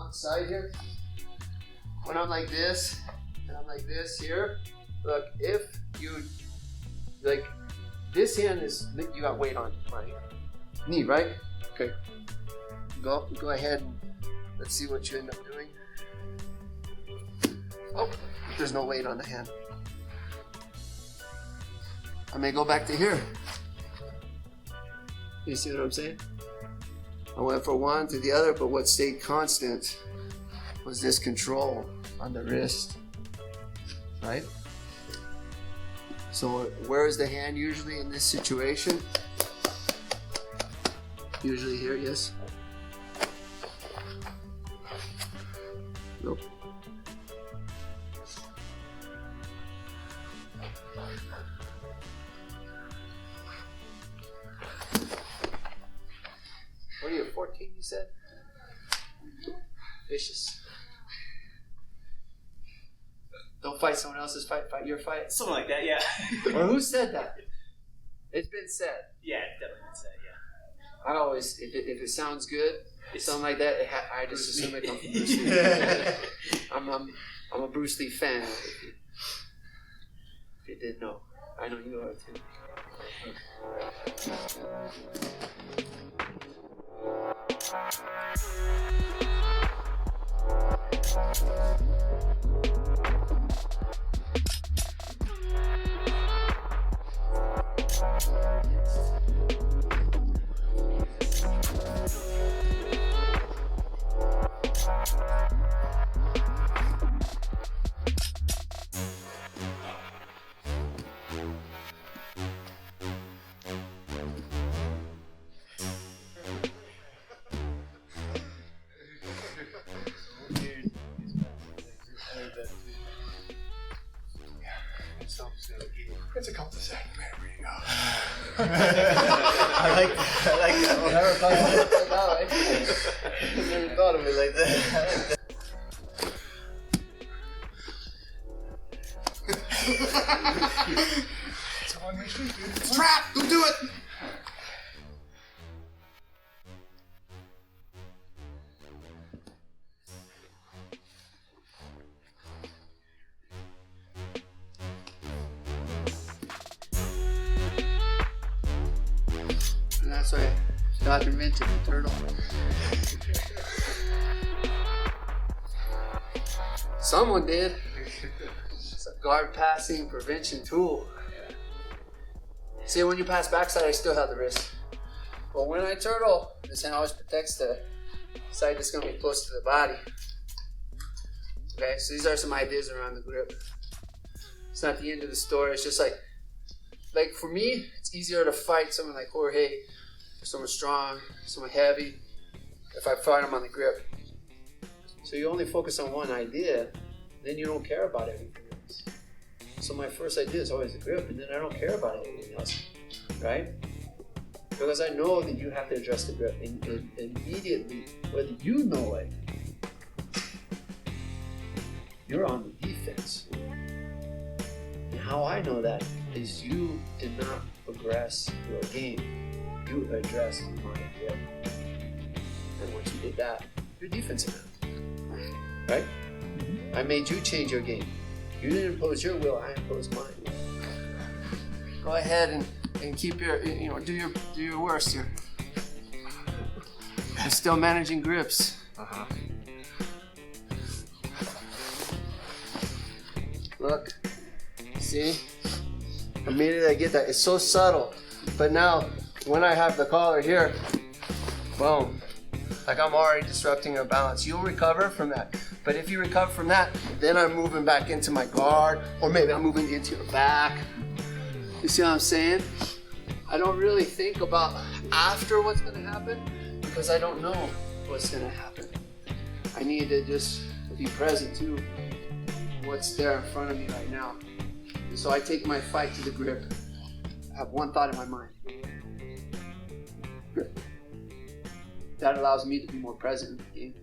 outside here, when I'm like this, and I'm like this here, look, if you, like, this hand is, you got weight on my knee, right? Okay. Go ahead and let's see what you end up doing. Oh, there's no weight on the hand. I may go back to here. You see what I'm saying? I went from one to the other, but what stayed constant was this control on the wrist, right? So where is the hand usually in this situation? Usually here, yes? Nope. What are you, 14 you said? Vicious. Don't fight someone else's fight, fight your fight. Something like that, yeah. Or who said that? It's been said. Yeah, definitely been said, yeah. I always, if it sounds good, something like that, I just assume it comes from Bruce Lee. I'm a Bruce Lee fan. If you didn't know, I know you are too. It's a cul-de-sac. There we go. I like that one. Never thought of it like that. I never thought of it like that. It's a one-way street, dude. It's a trap! Don't do it! And that's why God invented the turtle. Someone did. It's a guard passing prevention tool. See, when you pass backside, I still have the wrist. But when I turtle, this hand always protects the side that's going to be close to the body. Okay, so these are some ideas around the grip. It's not the end of the story. It's just like for me, it's easier to fight someone like Jorge, or someone strong, someone heavy, if I fight them on the grip. So you only focus on one idea, then you don't care about everything else. So my first idea is always the grip, and then I don't care about anything else, right? Because I know that you have to address the grip, and immediately, whether you know it, you're on the defense. And how I know that is you did not progress your game. You addressed my grip. And once you did that, you're defensive now. Right? Mm-hmm. I made you change your game. You didn't impose your will, I imposed mine. Go ahead and keep your, do your worst here. I'm still managing grips. Uh-huh. Look, see? Immediately I get that. It's so subtle. But now, when I have the collar here, boom. Like I'm already disrupting your balance. You'll recover from that. But if you recover from that, then I'm moving back into my guard, or maybe I'm moving into your back. You see what I'm saying? I don't really think about after what's going to happen because I don't know what's going to happen. I need to just be present to what's there in front of me right now. And so I take my fight to the grip. I have one thought in my mind. Grip. That allows me to be more present in the game.